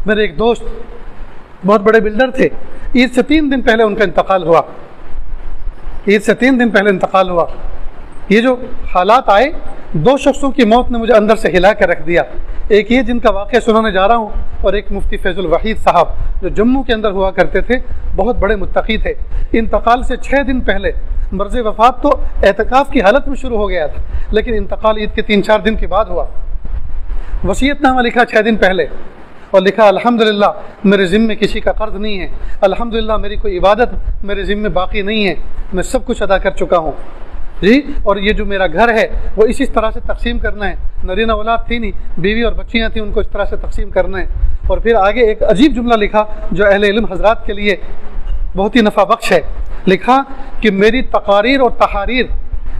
میرے ایک دوست بہت بڑے بلڈر تھے، عید سے 3 دن پہلے ان کا انتقال ہوا، عید سے 3 دن پہلے انتقال ہوا۔ یہ جو حالات آئے، 2 شخصوں کی موت نے مجھے اندر سے ہلا کر رکھ دیا۔ ایک یہ جن کا واقعہ سنانے جا رہا ہوں، اور ایک مفتی فیض الوحید صاحب جو جموں کے اندر ہوا کرتے تھے، بہت بڑے متقی تھے۔ انتقال سے 6 دن پہلے، مرض وفات تو اعتکاف کی حالت میں شروع ہو گیا تھا، لیکن انتقال عید کے 3-4 دن کے بعد ہوا۔ وصیت نامہ لکھا 6 دن پہلے، اور لکھا الحمدللہ میرے ذمے کسی کا قرض نہیں ہے، الحمدللہ میری کوئی عبادت میرے ذمے باقی نہیں ہے، میں سب کچھ ادا کر چکا ہوں جی، اور یہ جو میرا گھر ہے وہ اسی طرح سے تقسیم کرنا ہے، نرینہ اولاد تھی نہیں، بیوی اور بچیاں تھیں، ان کو اس طرح سے تقسیم کرنا ہے۔ اور پھر آگے ایک عجیب جملہ لکھا جو اہل علم حضرات کے لیے بہت ہی نفع بخش ہے۔ لکھا کہ میری تقاریر اور تحاریر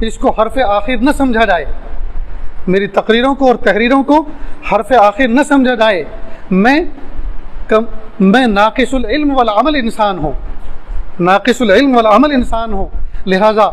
اس کو حرف آخر نہ سمجھا جائے، میری تقریروں کو اور تحریروں کو حرف آخر نہ سمجھا جائے، میں ناقص العلم والعمل انسان ہوں، ناقص العلم والعمل انسان ہوں، لہٰذا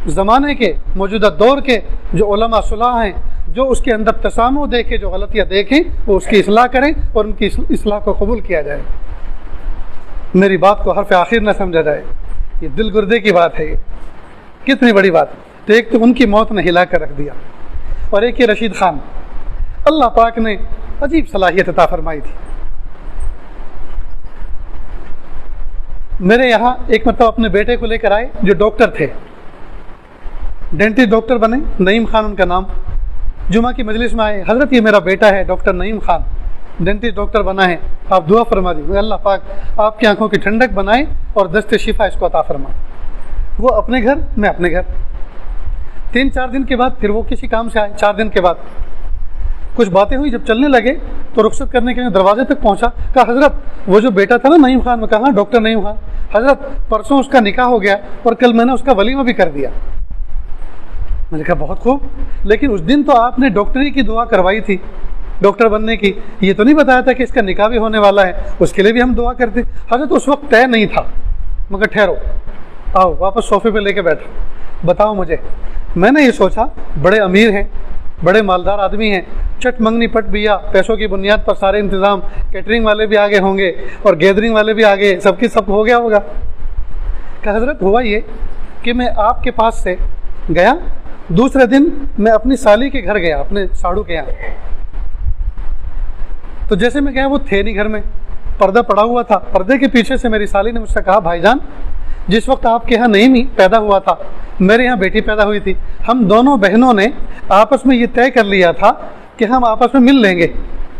زمانے کے موجودہ دور کے جو علماء صلاح ہیں، جو اس کے اندر تسامح دیکھے، جو غلطیاں دیکھیں وہ اس کی اصلاح کریں اور ان کی اصلاح کو قبول کیا جائے، میری بات کو حرف آخر نہ سمجھا جائے۔ یہ دل گردے کی بات ہے، یہ کتنی بڑی بات ہے۔ تو ایک تو ان کی موت نے ہلا کر رکھ دیا، اور ایک یہ رشید خان، اللہ پاک نے عجیب صلاحیت عطا فرمائی تھی۔ میرے یہاں ایک مرتبہ اپنے بیٹے کو لے کر آئے جو ڈاکٹر تھے، ڈینٹسٹ ڈاکٹر بنے، نعیم خان ان کا نام۔ جمعہ کی مجلس میں آئے، حضرت یہ میرا بیٹا ہے ڈاکٹر نعیم خان، ڈینٹسٹ ڈاکٹر بنا ہے، آپ دعا فرما دیجیے، اللہ پاک آپ کی آنکھوں کی ٹھنڈک بنائے اور دست شفا اس کو عطا فرمائے۔ وہ اپنے گھر، میں اپنے گھر۔ 3-4 دن کے بعد پھر وہ کسی کام سے آئے، 4 دن کے بعد کچھ باتیں ہوئی، جب چلنے لگے تو رخصت کرنے کے لیے دروازے تک پہنچا، کہا حضرت وہ جو بیٹا تھا نا نعیم خان، میں کہا ڈاکٹر نعیم خان، حضرت پرسوں اس کا نکاح ہو گیا اور کل میں نے اس کا ولیمہ بھی کر دیا۔ میں نے کہا بہت خوب، لیکن اس دن تو آپ نے ڈاکٹری کی دعا کروائی تھی، ڈاکٹر بننے کی، یہ تو نہیں بتایا تھا کہ اس کا نکاح بھی ہونے والا ہے، اس کے لیے بھی ہم دعا کرتے۔ حضرت اس وقت طے نہیں تھا۔ مگر ٹھہرو، آؤ واپس صوفے پہ لے کے بیٹھو، بتاؤ مجھے۔ میں نے یہ سوچا بڑے امیر ہیں، بڑے مالدار آدمی ہیں، چٹ منگنی پٹ بیا، پیسوں کی بنیاد پر سارے انتظام، کیٹرنگ والے بھی آگے ہوں گے اور گیدرنگ والے بھی آگے، سب کی سب ہو گیا ہوگا۔ کہ حضرت ہوا یہ کہ میں آپ کے پاس سے گیا، دوسرے دن میں اپنی سالی کے گھر گیا، اپنے ساڑو کے یہاں۔ تو جیسے میں گیا وہ تھے نہیں گھر میں، پردہ پڑا ہوا تھا، پردے کے پیچھے سے میری سالی نے مجھ سے کہا بھائی جان جس وقت آپ کے یہاں نعیم ہی پیدا ہوا تھا، میرے یہاں بیٹی پیدا ہوئی تھی، ہم دونوں بہنوں نے آپس میں یہ طے کر لیا تھا کہ ہم آپس میں مل لیں گے،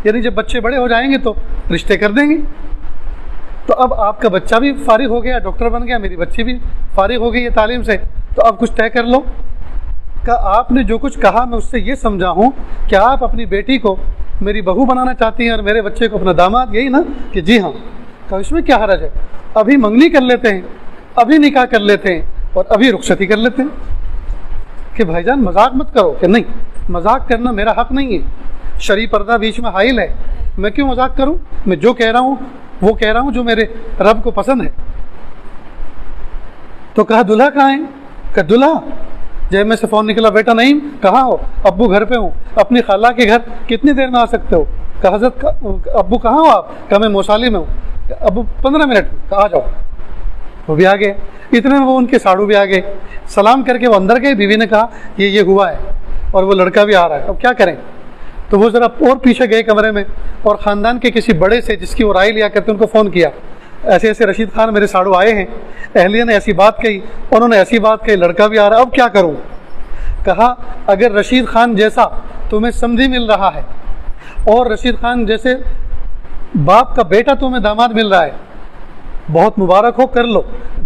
یعنی جب بچے بڑے ہو جائیں گے تو رشتے کر دیں گے۔ تو اب آپ کا بچہ بھی فارغ ہو گیا، ڈاکٹر بن گیا، میری بچی بھی فارغ ہو گئی ہے تعلیم سے، تو اب کچھ طے کر لو۔ کہ آپ نے جو کچھ کہا میں اس سے یہ سمجھا ہوں کہ آپ اپنی بیٹی کو میری بہو بنانا چاہتی ہیں اور میرے بچے کو اپنا داماد، یہی نا؟ کہ جی ہاں۔ کہ اس میں کیا حرج ہے، ابھی منگنی کر لیتے ہیں، ابھی نکاح کر لیتے ہیں اور ابھی رخصتی کر لیتے ہیں۔ کہ بھائی جان مذاق مت کرو، کہ نہیں مذاق کرنا میرا حق نہیں ہے، شرعی پردہ بیچ میں حائل ہے، میں کیوں مذاق کروں، میں جو کہہ رہا ہوں وہ کہہ رہا ہوں جو میرے رب کو پسند ہے۔ تو کہا دلہا کہاں ہے؟ کہ دلہا جب میں سے فون نکلا، بیٹا نعیم کہاں ہو؟ ابو گھر پہ ہوں۔ اپنی خالہ کے گھر کتنی دیر میں آ سکتے ہو؟ کہ حضرت ابو کہاں ہو آپ؟ کہ میں موسالی میں ہوں۔ ابو 15 منٹ، آ جاؤ۔ وہ بھی آ گئے، اتنے میں وہ ان کے ساڑو بھی آ گئے، سلام کر کے وہ اندر گئے۔ بیوی نے کہا یہ ہوا ہے اور وہ لڑکا بھی آ رہا ہے، اب کیا کریں؟ تو وہ ذرا اور پیچھے گئے کمرے میں اور خاندان کے کسی بڑے سے جس کی وہ رائے لیا کرتے ان کو فون کیا، ایسے ایسے رشید خان میرے ساڑو آئے ہیں، اہلیہ نے ایسی بات کہی، انہوں نے ایسی بات کہی، لڑکا بھی آ رہا ہے، اب کیا کروں؟ کہا اگر رشید خان جیسا تمہیں سمدھی مل رہا ہے اور رشید خان جیسے باپ کا بیٹا تمہیں داماد مل رہا ہے، بہت مبارک ہو، کر لو،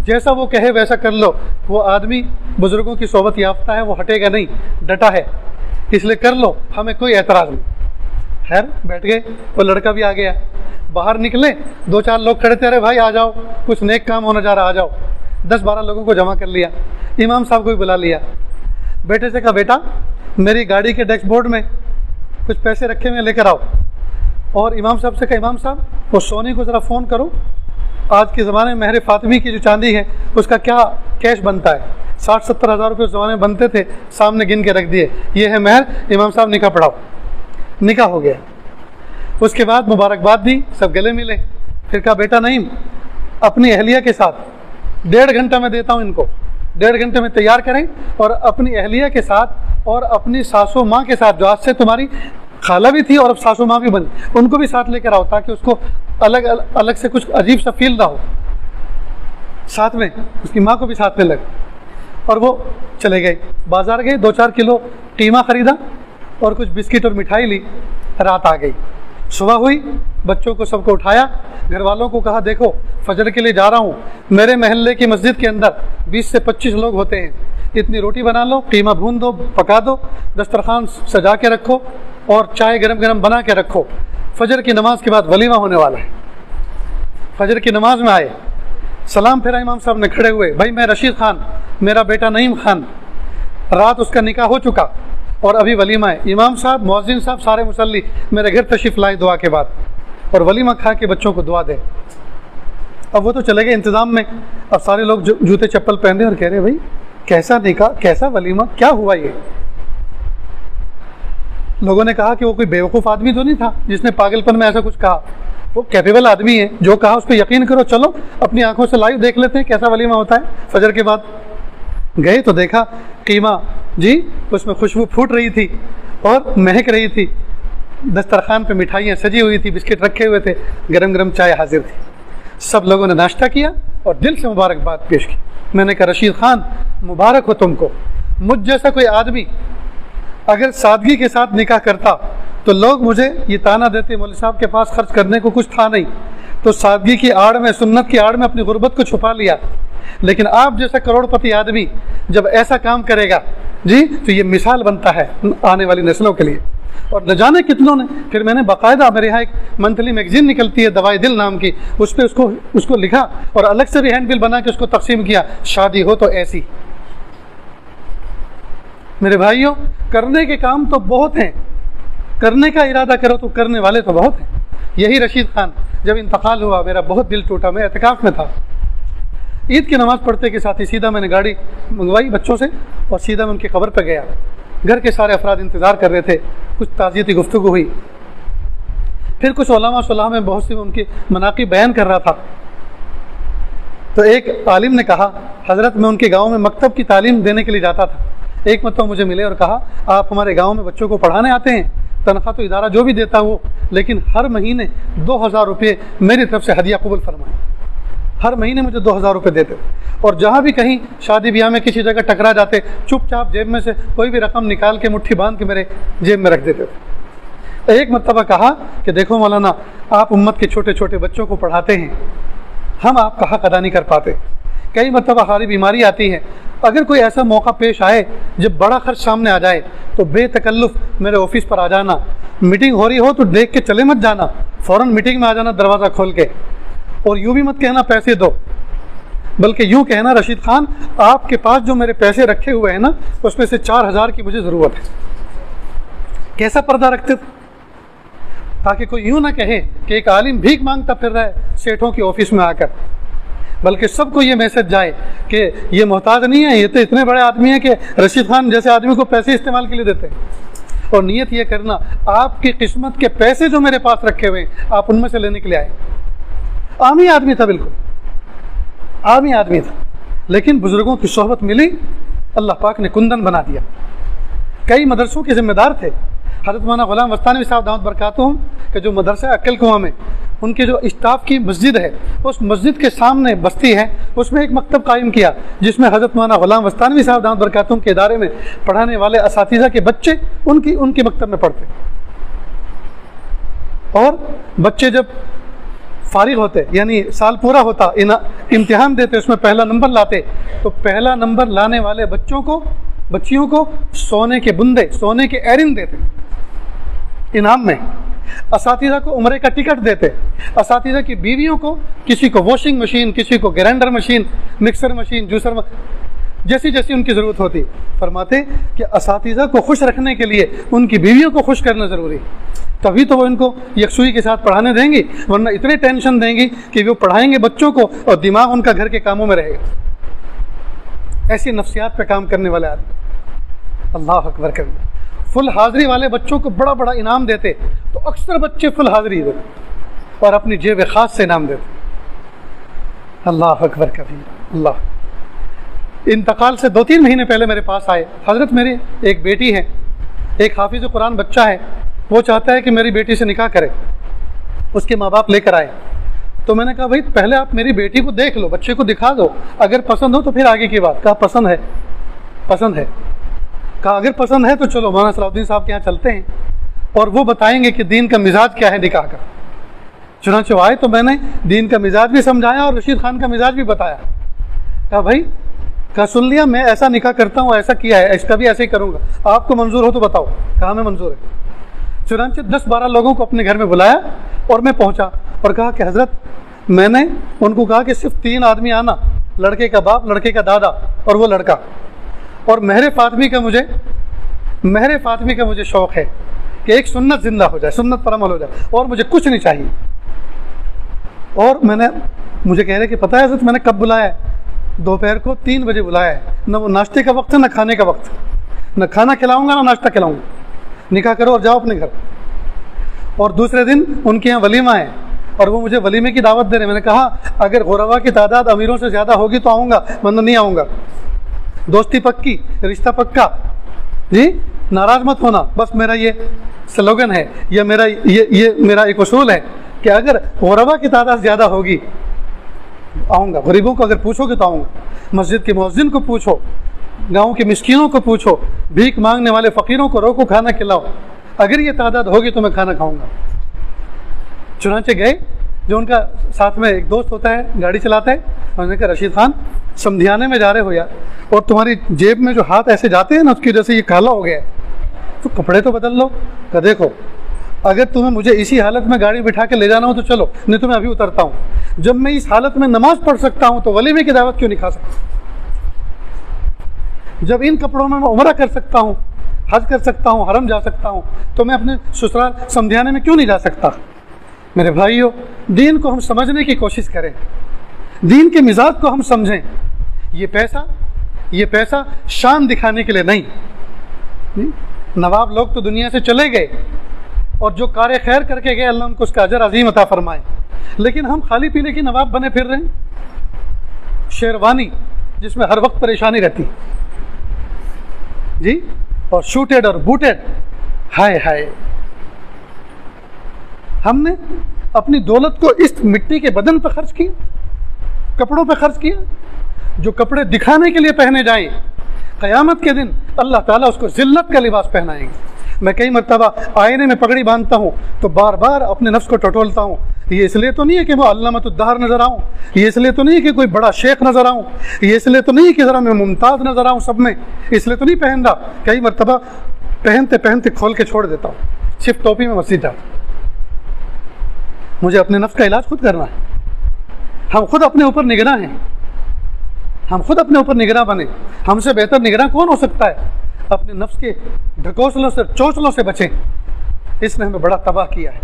جیسا وہ کہے ویسا کر لو۔ وہ آدمی بزرگوں کی صحبت یافتہ ہے، وہ ہٹے گا نہیں، ڈٹا ہے، اس لیے کر لو، ہمیں کوئی اعتراض نہیں۔ خیر بیٹھ گئے، وہ لڑکا بھی آ گیا۔ باہر نکلے، 2-4 لوگ کھڑے تھے، ارے بھائی آ جاؤ، کچھ نیک کام ہونے جا رہا، آ جاؤ۔ 10-12 لوگوں کو جمع کر لیا، امام صاحب کو بھی بلا لیا۔ بیٹے سے کہا بیٹا میری گاڑی کے ڈیش بورڈ میں کچھ پیسے رکھے ہوئے لے کر آؤ، اور امام صاحب سے کہا امام صاحب وہ سونی کو ذرا فون کرو، آج کے زمانے میں مہر فاطمی کی جو چاندی ہے اس کا کیا کیش بنتا ہے، 60-70 ہزار روپے اس زمانے میں بنتے تھے، سامنے گن کے رکھ دیے، یہ ہے مہر، امام صاحب نکاح پڑھاؤ۔ نکاح ہو گیا۔ اس کے بعد مبارکباد دی، سب گلے ملے. پھر کہا بیٹا نعیم اپنی اہلیہ کے ساتھ 1.5 گھنٹہ میں دیتا ہوں ان کو، 1.5 گھنٹے میں تیار کریں اور اپنی اہلیہ کے ساتھ اور اپنی ساسو ماں کے ساتھ جو آج سے تمہاری خالہ بھی تھی اور اب ساسو ماں بھی بنی، ان کو بھی ساتھ لے کر آؤ تاکہ اس کو الگ سے کچھ عجیب سا فیل نہ ہو. ساتھ میں اس کی ماں کو بھی ساتھ میں لگے. اور وہ چلے گئے، بازار گئے، 2-4 کلو قیمہ خریدا اور کچھ بسکٹ اور مٹھائی لی. رات آ گئی، صبح ہوئی، بچوں کو سب کو اٹھایا، گھر والوں کو کہا دیکھو فجر کے لیے جا رہا ہوں، میرے محلے کی مسجد کے اندر 20 سے 25 لوگ ہوتے ہیں، اتنی روٹی بنا لو، قیمہ بھون دو، پکا دو، دسترخوان سجا کے رکھو اور چائے گرم گرم بنا کے رکھو، فجر کی نماز کے بعد ولیمہ ہونے والا ہے. فجر کی نماز میں آئے، سلام پھیرا امام صاحب نے، کھڑے ہوئے، بھائی میں رشید خان، میرا بیٹا نعیم خان، رات اس کا نکاح ہو چکا اور ابھی ولیمہ ہے. امام صاحب، مؤذن صاحب، سارے مصلی میرے گھر تشریف لائے دعا کے بعد اور ولیمہ کھا کے بچوں کو دعا دے. اب وہ تو چلے گئے انتظام میں. اب سارے لوگ جوتے چپل پہنے اور کہہ رہے بھائی کیسا نکاح، کیسا ولیمہ، کیا ہوا یہ؟ لوگوں نے کہا کہ وہ کوئی بیوقوف آدمی تو نہیں تھا جس نے پاگل پن میں ایسا کچھ کہا، وہ کیپیبل آدمی ہے، جو کہا اس پہ یقین کرو، چلو اپنی آنکھوں سے لائیو دیکھ لیتے ہیں کیسا ولیمہ ہوتا ہے. فجر کے بعد گئے تو دیکھا قیمہ جی اس میں خوشبو پھوٹ رہی تھی اور مہک رہی تھی، دسترخوان پہ مٹھائیاں سجی ہوئی تھی، بسکٹ رکھے ہوئے تھے، گرم گرم چائے حاضر تھی. سب لوگوں نے ناشتہ کیا اور دل سے مبارکباد پیش کی. میں نے کہا رشید خان مبارک ہو تم کو، مجھ جیسا کوئی آدمی اگر سادگی کے ساتھ نکاح کرتا تو لوگ مجھے یہ تانا دیتے مولوی صاحب کے پاس خرچ کرنے کو کچھ تھا نہیں، تو سادگی کی آڑ میں، سنت کی آڑ میں اپنی غربت کو چھپا لیا. لیکن آپ جیسا کروڑ پتی آدمی جب ایسا کام کرے گا جی تو یہ مثال بنتا ہے آنے والی نسلوں کے لیے. اور نہ جانے کتنوں نے، پھر میں نے باقاعدہ، میرے یہاں ایک منتھلی میگزین نکلتی ہے دوائی دل نام کی، اس پہ اس کو لکھا اور الگ سے بھی ہینڈ بل بنا کے اس کو تقسیم کیا، شادی ہو تو ایسی. میرے بھائیوں کرنے کے کام تو بہت ہیں، کرنے کا ارادہ کرو تو کرنے والے تو بہت ہیں. یہی رشید خان جب انتقال ہوا میرا بہت دل ٹوٹا. میں اعتکاف میں تھا، عید کی نماز پڑھتے کے ساتھ ہی سیدھا میں نے گاڑی منگوائی بچوں سے اور سیدھا میں ان کی قبر پہ گیا. گھر کے سارے افراد انتظار کر رہے تھے، کچھ تعزیتی گفتگو ہوئی، پھر کچھ علماء صلاح میں بہت سی ان کی مناقب بیان کر رہا تھا. تو ایک عالم نے کہا حضرت میں ان کے گاؤں میں مکتب کی تعلیم دینے کے لیے جاتا تھا، ایک مرتبہ مجھے ملے اور کہا آپ ہمارے گاؤں میں بچوں کو پڑھانے آتے ہیں، تنخواہ تو ادارہ جو بھی دیتا وہ، لیکن ہر مہینے 2000 روپے میری طرف سے ہدیہ قبول فرمائیں. ہر مہینے مجھے 2000 روپے دیتے اور جہاں بھی کہیں شادی بیاہ میں کسی جگہ ٹکرا جاتے چپ چاپ جیب میں سے کوئی بھی رقم نکال کے مٹھی باندھ کے میرے جیب میں رکھ دیتے تھے. ایک مرتبہ کہا کہ دیکھو مولانا آپ امت کے چھوٹے چھوٹے بچوں کو پڑھاتے ہیں، ہم آپ کا حق ادا نہیں کر پاتے. کئی مرتبہ ہماری بیماری آتی ہے، اگر کوئی ایسا موقع پیش آئے جب بڑا خرچ سامنے آ جائے تو بے تکلف میرے آفس پر آ جانا، میٹنگ ہو رہی ہو تو دیکھ کے چلے مت جانا، فوراً میٹنگ میں آ جانا دروازہ کھول کے، اور یوں بھی مت کہنا پیسے دو، بلکہ یوں کہنا رشید خان آپ کے پاس جو میرے پیسے رکھے ہوئے ہیں نا اس میں سے 4000 کی مجھے ضرورت ہے. کیسا پردہ رکھتے تھے تاکہ کوئی یوں نہ کہے کہ ایک عالم بھیک مانگتا پھر رہا ہے سیٹھوں کی آفس میں آ کر، بلکہ سب کو یہ میسج جائے کہ یہ محتاج نہیں ہے، یہ تو اتنے بڑے آدمی ہیں کہ رشید خان جیسے آدمی کو پیسے استعمال کے لیے دیتے ہیں. اور نیت یہ کرنا آپ کی قسمت کے پیسے جو میرے پاس رکھے ہوئے ہیں آپ ان میں سے لینے کے لیے آئے. عامی آدمی تھا، بالکل عامی آدمی تھا، لیکن بزرگوں کی صحبت ملی، اللہ پاک نے کندن بنا دیا. کئی مدرسوں کے ذمہ دار تھے. حضرت مولانا غلام وستانوی صاحب دامت برکاتہم کہ جو مدرسہ عقل کنواں میں ان کے جو اسٹاف کی مسجد ہے، اس مسجد کے سامنے بستی ہے، اس میں ایک مکتب قائم کیا جس میں حضرت مولانا غلام وستانوی صاحب دامت برکاتہم کے ادارے میں پڑھانے والے اساتذہ کے بچے ان کی مکتب میں پڑھتے. اور بچے جب فارغ ہوتے یعنی سال پورا ہوتا، امتحان دیتے، اس میں پہلا نمبر لاتے، تو پہلا نمبر لانے والے بچیوں کو سونے کے بندے، سونے کے ایرن دیتے انعام میں. اساتذہ کو عمرے کا ٹکٹ دیتے. اساتذہ کی بیویوں کو، کسی کو واشنگ مشین، کسی کو grinder machine, mixer machine, juicer جیسی ان کی ضرورت ہوتی. فرماتے کہ اساتذہ کو خوش رکھنے کے لیے ان کی بیویوں کو خوش کرنا ضروری، تبھی تو وہ ان کو یکسوئی کے ساتھ پڑھانے دیں گی، ورنہ اتنے ٹینشن دیں گی کہ وہ پڑھائیں گے بچوں کو اور دماغ ان کا گھر کے کاموں میں رہے گا. ایسی نفسیات پہ کام کرنے والے آدمی. اللہ اکبر کرنا. فل حاضری والے بچوں کو بڑا بڑا انعام دیتے تو اکثر بچے فل حاضری دیتے اور اپنی جیب خاص سے انعام دیتے. اللہ اکبر کبیر. اللہ. انتقال سے 2-3 مہینے پہلے میرے پاس آئے. حضرت میری ایک بیٹی ہے, ایک حافظ قرآن بچہ ہے, وہ چاہتا ہے کہ میری بیٹی سے نکاح کرے. اس کے ماں باپ لے کر آئے تو میں نے کہا بھائی پہلے آپ میری بیٹی کو دیکھ لو, بچے کو دکھا دو, اگر پسند ہو تو پھر آگے کی بات. کہا پسند ہے, پسند ہے. کہا اگر پسند ہے تو چلو مولانا صلاح الدین صاحب کے یہاں چلتے ہیں اور وہ بتائیں گے کہ دین کا مزاج کیا ہے نکاح کا. چنانچہ آئے تو میں نے دین کا مزاج بھی سمجھایا اور رشید خان کا مزاج بھی بتایا. کہا بھائی, کہا سن لیا, میں ایسا نکاح کرتا ہوں, ایسا کیا ہے, اس کا بھی ایسے ہی کروں گا, آپ کو منظور ہو تو بتاؤ. کہا میں منظور ہے. چنانچہ 10-12 لوگوں کو اپنے گھر میں بلایا اور میں پہنچا اور کہا کہ حضرت میں نے ان کو کہا کہ صرف 3 آدمی آنا, لڑکے کا باپ, لڑکے کا دادا اور وہ لڑکا, اور مہر فاطمی کا مجھے شوق ہے کہ ایک سنت زندہ ہو جائے, سنت پر عمل ہو جائے, اور مجھے کچھ نہیں چاہیے. اور مجھے کہہ رہے کہ پتہ ہے حضرت میں نے کب بلایا ہے؟ دوپہر کو 3 بجے بلایا ہے. نہ وہ ناشتے کا وقت ہے نہ کھانے کا وقت, نہ کھانا کھلاؤں گا نہ ناشتہ کھلاؤں گا, نکاح کرو اور جاؤ اپنے گھر. اور دوسرے دن ان کے یہاں ولیمہ ہے اور وہ مجھے ولیمے کی دعوت دے رہے ہیں. میں نے کہا اگر غربا کی تعداد امیروں سے زیادہ ہوگی تو آؤں گا, ورنہ نہیں آؤں گا. دوستی پکی, رشتہ پکا, جی ناراض مت ہونا. بس میرا یہ سلوگن ہے, یہ میرا ایک اصول ہے کہ اگر غربا کی تعداد زیادہ ہوگی آؤں گا. غریبوں کو اگر پوچھو گے تو آؤں گا. مسجد کے مؤذن کو پوچھو, گاؤں کے مسکینوں کو پوچھو, بھیک مانگنے والے فقیروں کو روکو, کھانا کھلاؤ. اگر یہ تعداد ہوگی تو میں کھانا کھاؤں گا. چنانچہ گئے, جو ان کا ساتھ میں ایک دوست ہوتا ہے گاڑی چلاتا ہے, انہوں نے کہا رشید خان سمدھیانے میں جا رہے ہو یار, اور تمہاری جیب میں جو ہاتھ ایسے جاتے ہیں نا اس کی وجہ سے یہ کالا ہو گیا ہے, تو کپڑے تو بدل لو. کہ دیکھو اگر تمہیں مجھے اسی حالت میں گاڑی بٹھا کے لے جانا ہو تو چلو, نہیں تو میں ابھی اترتا ہوں. جب میں اس حالت میں نماز پڑھ سکتا ہوں تو ولیمے کی دعوت کیوں نہیں کھا سکتا؟ جب ان کپڑوں میں عمرہ کر سکتا ہوں, حج کر سکتا ہوں, حرم جا سکتا ہوں, تو میں اپنے سسرال سمدھیانے میں کیوں نہیں جا سکتا؟ میرے بھائیو, دین کو ہم سمجھنے کی کوشش کریں, دین کے مزاج کو ہم سمجھیں. یہ پیسہ شان دکھانے کے لیے نہیں. نواب لوگ تو دنیا سے چلے گئے اور جو کار خیر کر کے گئے اللہ ان کو اس کا اجر عظیم عطا فرمائے, لیکن ہم خالی پینے کی نواب بنے پھر رہے ہیں. شیروانی جس میں ہر وقت پریشانی رہتی جی, اور شوٹیڈ اور بوٹیڈ. ہائے ہائے, ہم نے اپنی دولت کو اس مٹی کے بدن پہ خرچ کیا, کپڑوں پہ خرچ کیا. جو کپڑے دکھانے کے لیے پہنے جائیں, قیامت کے دن اللہ تعالیٰ اس کو ذلت کا لباس پہنائیں گے. میں کئی مرتبہ آئینے میں پگڑی باندھتا ہوں تو بار بار اپنے نفس کو ٹٹولتا ہوں. یہ اس لیے تو نہیں ہے کہ میں علامۃ الدہر نظر آؤں, یہ اس لیے تو نہیں ہے کہ کوئی بڑا شیخ نظر آؤں, یہ اس لیے تو نہیں ہے کہ ذرا میں ممتاز نظر آؤں سب میں, اس لیے تو نہیں پہن رہا. کئی مرتبہ پہنتے کھول کے چھوڑ دیتا ہوں, صرف ٹوپی میں مسجد جاتا. مجھے اپنے نفس کا علاج خود کرنا ہے. ہم خود اپنے اوپر نگراں ہیں, ہم خود اپنے اوپر نگراں بنیں. ہم سے بہتر نگراں کون ہو سکتا ہے؟ اپنے نفس کے ڈھکوسلوں سے, چوچلوں سے بچیں. اس نے ہمیں بڑا تباہ کیا ہے.